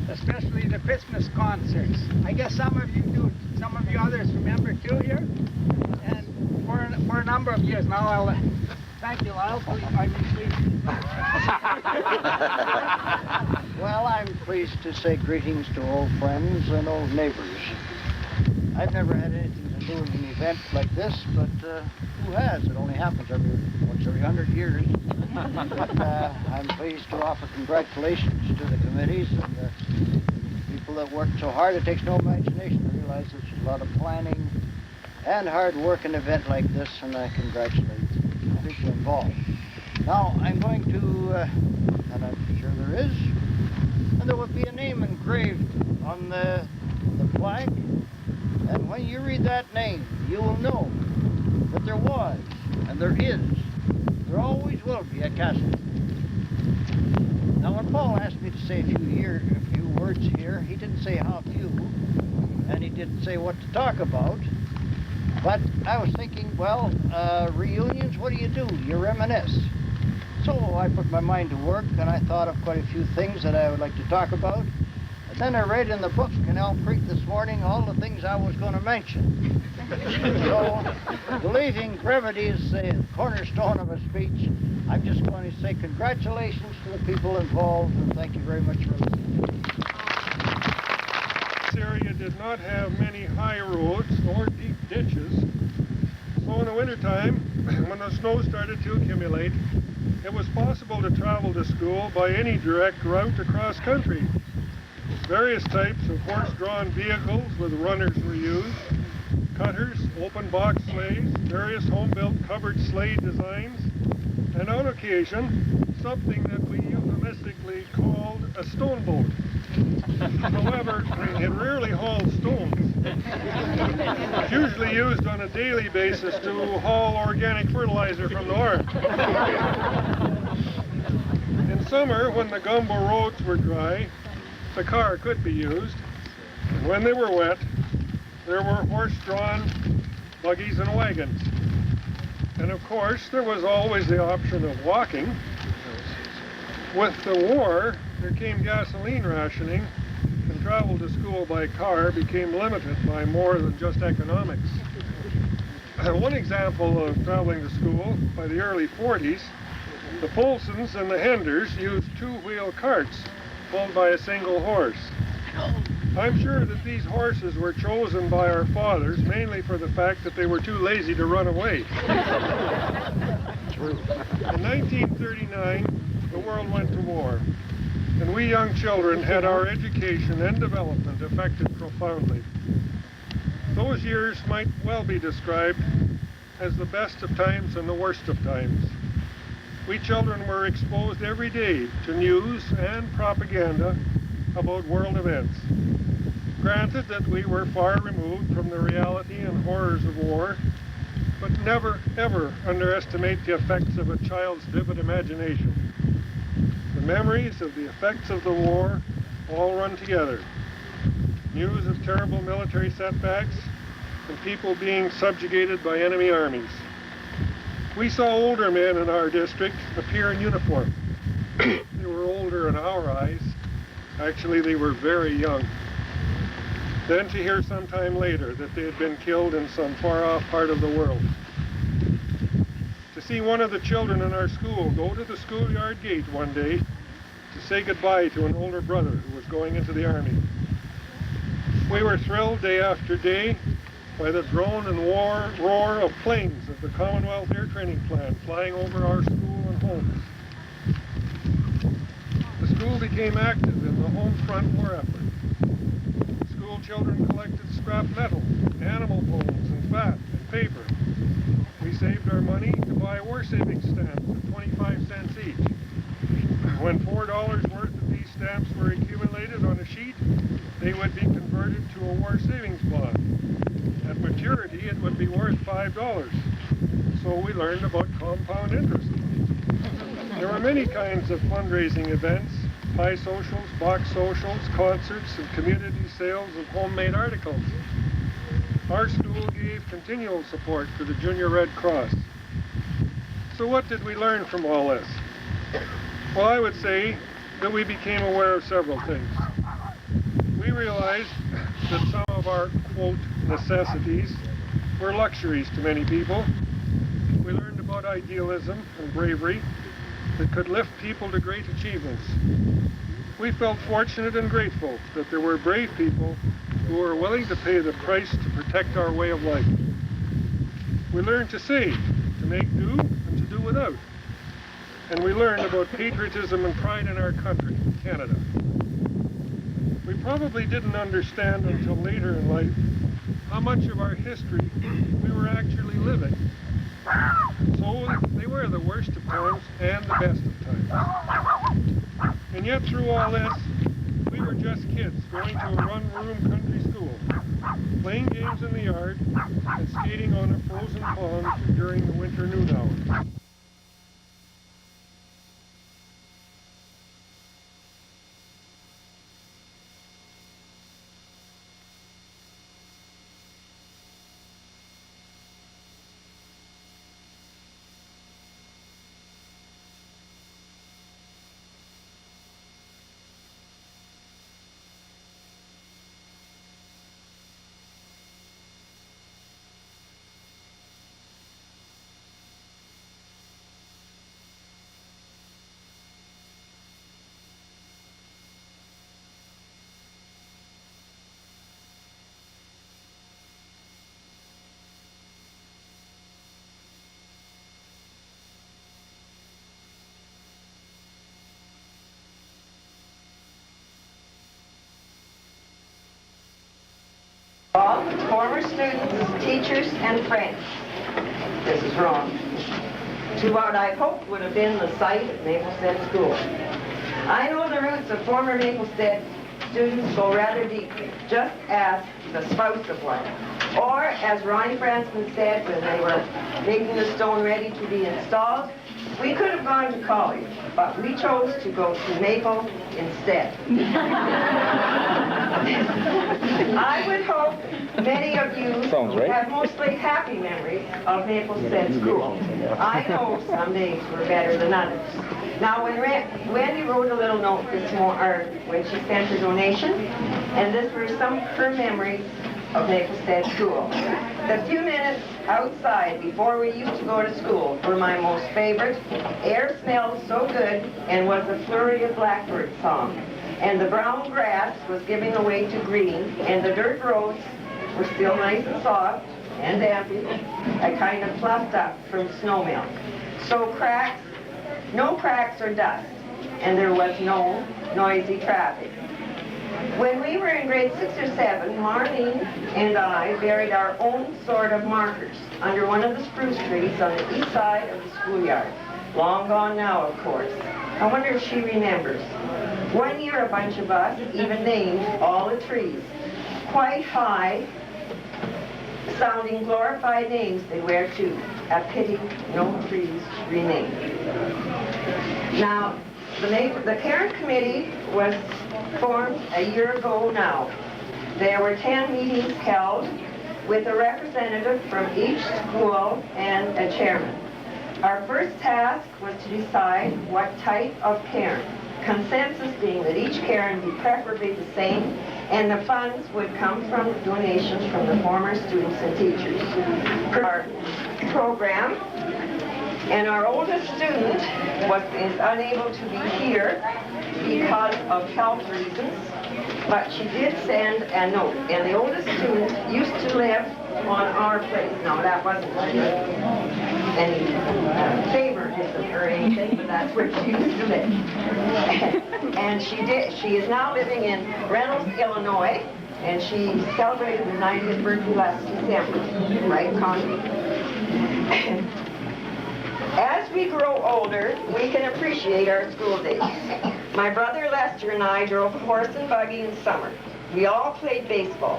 especially the Christmas concerts. I guess some of you do, some of you others remember too here. And for a number of years now, thank you, Lyle. I'm pleased. Well, I'm pleased to say greetings to old friends and old neighbors. I've never had anything to do with an event like this, but who has? It only happens once every 100 years. But I'm pleased to offer congratulations to the committees and the people that worked so hard. It takes no imagination to realize there's a lot of planning and hard work in an event like this, and I congratulate the people involved. Now, I'm going to, and I'm sure there is, and there will be a name engraved on the flag, and when you read that name, you will know that there was, and there is, there always will be a castle. Now, when Paul asked me to say a few words here, he didn't say how few, and he didn't say what to talk about, but I was thinking, well, reunions, what do? You reminisce. So I put my mind to work, and I thought of quite a few things that I would like to talk about. And then I read in the book Canal Creek this morning all the things I was going to mention. So, believing brevity is the cornerstone of a speech, I'm just going to say congratulations to the people involved, and thank you very much for listening. This area did not have many high roads or deep ditches. So in the wintertime, when the snow started to accumulate, it was possible to travel to school by any direct route across country. Various types of horse-drawn vehicles with runners were used. Cutters, open box sleighs, various home-built covered sleigh designs, and on occasion, something that we euphemistically called a stone boat. However, it rarely hauls stones. It's usually used on a daily basis to haul organic fertilizer from the farm. In summer, when the gumbo roads were dry, the car could be used. And when they were wet, there were horse-drawn buggies and wagons. And of course, there was always the option of walking. With the war, there came gasoline rationing, and travel to school by car became limited by more than just economics. One example of traveling to school, by the early 40s, the Polsons and the Henders used two-wheel carts pulled by a single horse. I'm sure that these horses were chosen by our fathers mainly for the fact that they were too lazy to run away. In 1939, the world went to war, and we young children had our education and development affected profoundly. Those years might well be described as the best of times and the worst of times. We children were exposed every day to news and propaganda about world events. Granted that we were far removed from the reality and horrors of war, but never, ever underestimate the effects of a child's vivid imagination. The memories of the effects of the war all run together. News of terrible military setbacks and people being subjugated by enemy armies. We saw older men in our district appear in uniform. They were older in our eyes. Actually, they were very young. Then to hear sometime later that they had been killed in some far-off part of the world. To see one of the children in our school go to the schoolyard gate one day to say goodbye to an older brother who was going into the army. We were thrilled day after day by the drone and roar of planes of the Commonwealth Air Training Plan flying over our school and homes. The school became active in the home front war effort. School children collected scrap metal, animal bones, and fat, and paper. We saved our money to buy war savings stamps at 25 cents each. When $4 worth of these stamps were accumulated on a sheet, they would be converted to a war savings bond. At maturity, it would be worth $5. So we learned about compound interest. There were many kinds of fundraising events, pie socials, box socials, concerts, and community sales of homemade articles. Our school gave continual support to the Junior Red Cross. So what did we learn from all this? Well, I would say that we became aware of several things. We realized that some of our, quote, necessities were luxuries to many people. We learned about idealism and bravery that could lift people to great achievements. We felt fortunate and grateful that there were brave people who were willing to pay the price to protect our way of life. We learned to save, to make do, and to do without. And we learned about patriotism and pride in our country, Canada. We probably didn't understand until later in life how much of our history we were actually living. So they were the worst of times and the best of times. And yet through all this, we were just kids going to a one-room country school, playing games in the yard, and skating on a frozen pond during the winter noon hours. All former students, teachers, and friends. This is wrong. To what I hoped would have been the site of Maplestead School. I know the roots of former Maplestead students go rather deeply, just as the spouse of one. Or, as Ronnie Fransman said when they were making the stone ready to be installed, we could have gone to college, but we chose to go to Maple instead. I would hope many of you have mostly happy memories of Maplestead School. I know some days were better than others. Now, when Wendy wrote a little note this morning, when she sent her donation, and this were some of her memories of Maplestead School. The few minutes outside before we used to go to school were my most favorite. Air smelled so good and was a flurry of blackbird song. And the brown grass was giving away to green, and the dirt roads were still nice and soft and dampy, a kind of fluffed up from snow melt. So no cracks or dust, and there was no noisy traffic. When we were in grade 6 or 7, Marlene and I buried our own sort of markers under one of the spruce trees on the east side of the schoolyard. Long gone now, of course. I wonder if she remembers. One year a bunch of us even named all the trees. Quite high sounding glorified names they were too. A pity no trees remain. Now, the parent committee was formed a year ago now. There were 10 meetings held with a representative from each school and a chairman. Our first task was to decide what type of cairn, consensus being that each cairn be preferably the same, and the funds would come from donations from the former students and teachers. Our program, and our oldest student is unable to be here because of health reasons, but she did send a note. And the oldest student used to live on our place. Now, that wasn't any favoritism or anything, but that's where she used to live. And she is now living in Reynolds, Illinois, and she celebrated her 90th birthday last December. Right, Connie? As we grow older, we can appreciate our school days. My brother Lester and I drove a horse and buggy in summer. We all played baseball.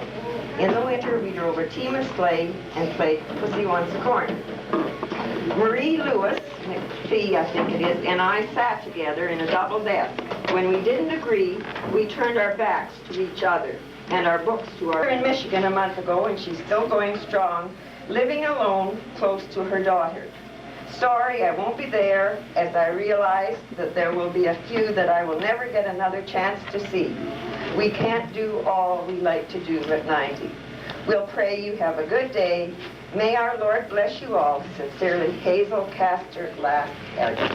In the winter, we drove a team and sleigh and played Pussy Wants a Corner. Marie Lewis, McPhee, I think it is, and I sat together in a double desk. When we didn't agree, we turned our backs to each other and our books to our... in Michigan a month ago, and she's still going strong, living alone close to her daughter. Sorry, I won't be there, as I realize that there will be a few that I will never get another chance to see. We can't do all we like to do at 90. We'll pray you have a good day. May our Lord bless you all. Sincerely, Hazel Castor Lass Elder.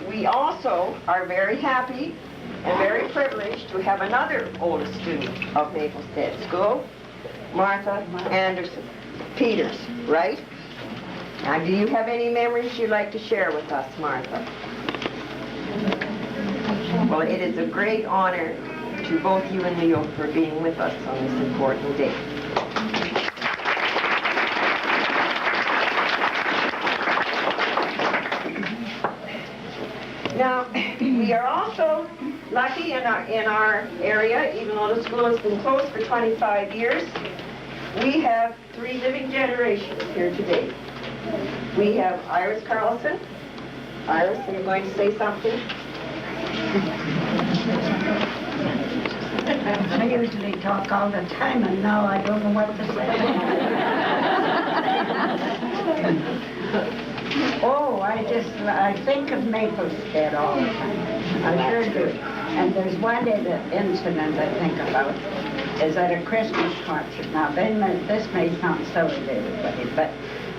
We also are very happy and very privileged to have another old student of Maplestead School, Martha Anderson Peters, right? Now, do you have any memories you'd like to share with us, Martha? Well, it is a great honor to both you and Leo for being with us on this important day. Now, we are also lucky in our area, even though the school has been closed for 25 years, we have 3 living generations here today. We have Iris Carlson. Iris, are you going to say something? I usually talk all the time, and now I don't know what to say. Oh, I think of Maplestead all the time. I sure do. And there's one incident I think about is at a Christmas concert. Now, this may sound silly to everybody, but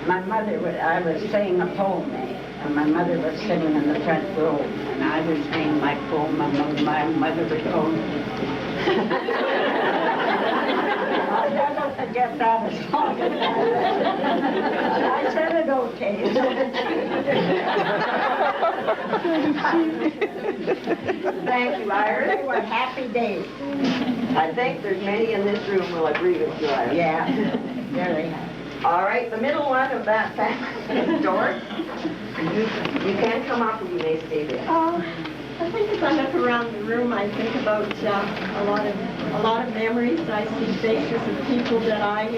my mother, I was saying a poem, and my mother was sitting in the front row, and I was saying my poem, and my mother was going. I'll never forget that as long as I said it okay. Thank you, Iris. They were happy days. I think there's many in this room will agree with you, Iris. Yeah, very happy. All right, the middle one of that family is Doris. You can come up or you may stay there. I think as I look around the room, I think about a lot of memories. I see faces of people that I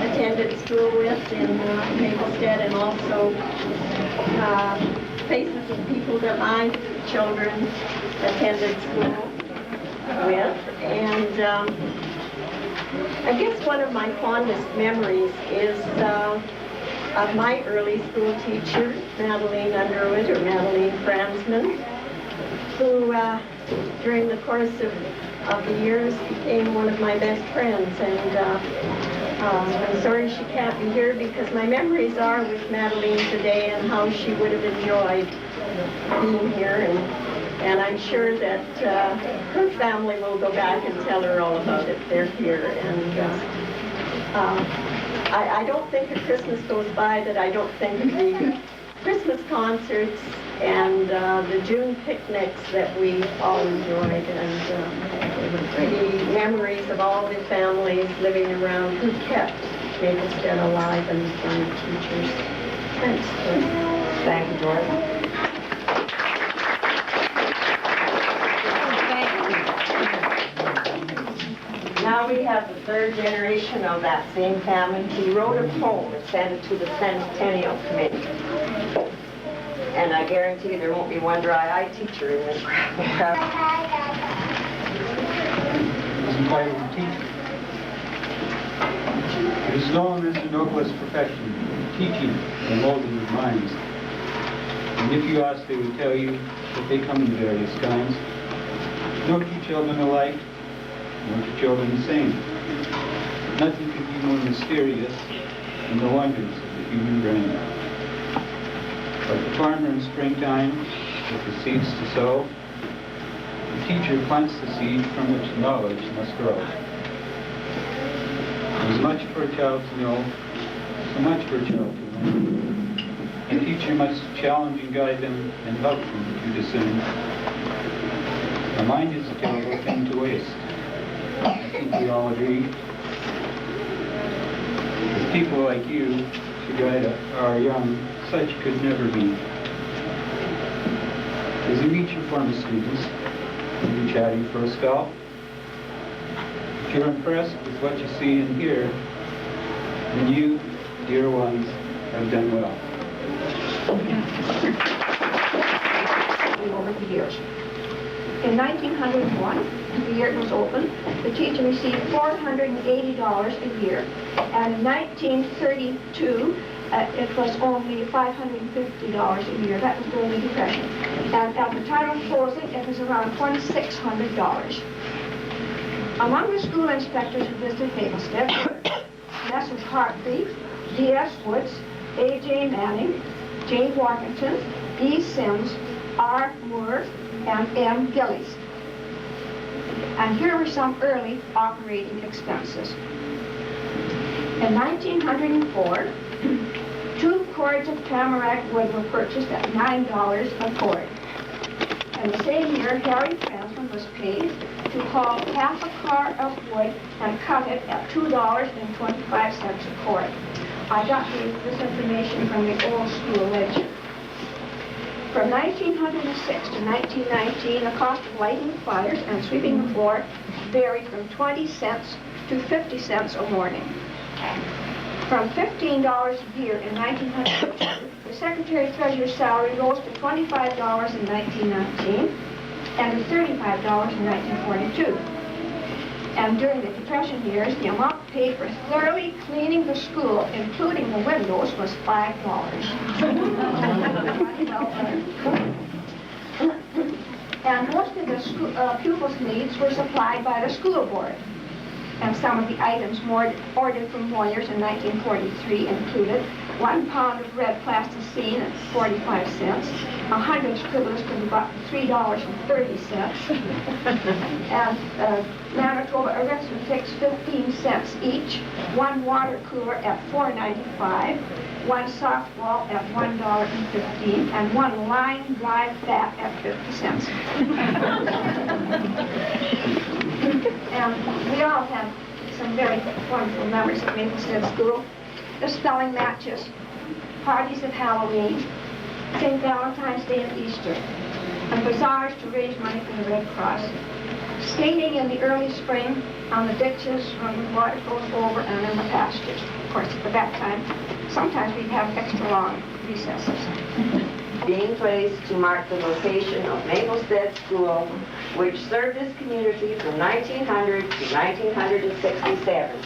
attended school with in Maplestead, and also faces of people that my children attended school with. And I guess one of my fondest memories is of my early school teacher, Madeline Underwood, or Madeline Franzman, who during the course of the years became one of my best friends. And I'm sorry she can't be here, because my memories are with Madeline today and how she would have enjoyed being here. And I'm sure that her family will go back and tell her all about it. They're here. And I don't think a Christmas goes by that I don't think of the Christmas concerts and the June picnics that we all enjoyed, and the memories of all the families living around who kept Maplestead alive and the fun teachers. Thanks. Thank you, Doris. Now we have the 3rd generation of that same family. He wrote a poem and sent it to the Centennial Committee. And I guarantee there won't be one dry-eyed teacher in this crowd. It's entitled Teacher. It is known as the noblest profession, teaching the molding of minds. And if you ask, they will tell you that they come in various kinds. No 2 children alike, no 2 children the same. Nothing could be more mysterious than the wonders of the human brain. Like the farmer in springtime with the seeds to sow, the teacher plants the seed from which knowledge must grow. There is much for a child to know, so much for a child to learn. The teacher must challenge and guide them and help them to discern. The mind is a terrible thing to waste. I think we all agree. With people like you to guide our young, such could never be. As you meet your former students, you'll be chatting for a spell. If you're impressed with what you see and hear, then you, dear ones, have done well. Over here. In 1901, the year it was opened, the teacher received $480 a year. And in 1932, it was only $550 a year. That was during the Depression. And at the time of closing, it was around $2,600. Among the school inspectors who visited Maplestead were Messrs. Hartley, D.S. Woods, A.J. Manning, J. Walkington, E. Sims, R. Moore, and M. Gillies. And here were some early operating expenses. In 1904, 2 cords of tamarack wood were purchased at $9 a cord. And the same year, Harry Franklin was paid to haul half a car of wood and cut it at $2.25 a cord. I got this information from the old school ledger. From 1906 to 1919, the cost of lighting fires and sweeping the floor varied from 20 cents to 50 cents a morning. From $15 a year in 1902, the Secretary-Treasurer's salary rose to $25 in 1919 and to $35 in 1942. And during the Depression years, the amount paid for thoroughly cleaning the school, including the windows, was $5. And most of the pupils' needs were supplied by the school board. And some of the items ordered from lawyers in 1943 included 1 pound of red plasticine at 45 cents, 100 scribblers could be bought for $3.30, and Manitoba arithmetics 15 cents each, 1 water cooler at $4.95, 1 softball at $1.15, and 1 line drive bat at 50 cents. And we all had some very wonderful memories at Maplestead School. The spelling matches, parties at Halloween, St. Valentine's Day and Easter, and bazaars to raise money for the Red Cross. Skating in the early spring on the ditches when the water goes over and in the pastures. Of course, at that time, sometimes we'd have extra long recesses. Being placed to mark the location of Maplestead School, which served this community from 1900 to 1967.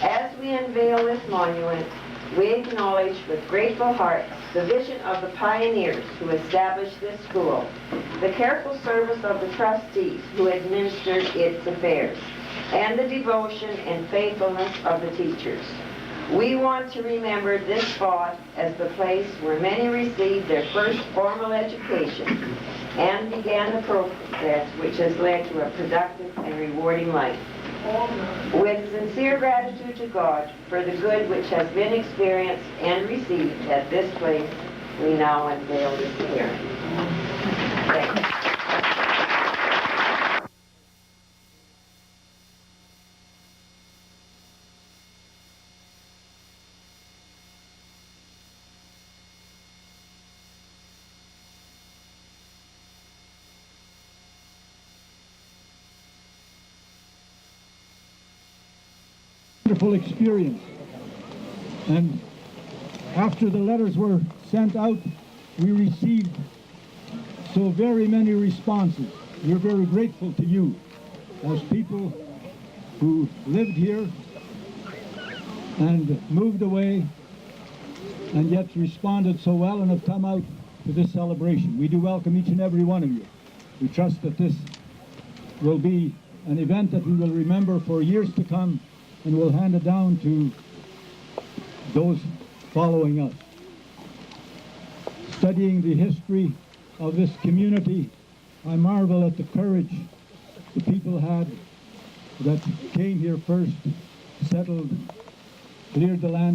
As we unveil this monument, we acknowledge with grateful hearts the vision of the pioneers who established this school, the careful service of the trustees who administered its affairs, and the devotion and faithfulness of the teachers. We want to remember this spot as the place where many received their first formal education and began the process which has led to a productive and rewarding life. With sincere gratitude to God for the good which has been experienced and received at this place, we now unveil this hearing. Thank you. Wonderful experience. And after the letters were sent out, we received so very many responses. We're very grateful to you as people who lived here and moved away and yet responded so well and have come out to this celebration. We do welcome each and every one of you. We trust that this will be an event that we will remember for years to come, and we'll hand it down to those following us. Studying the history of this community, I marvel at the courage the people had that came here first, settled, cleared the land.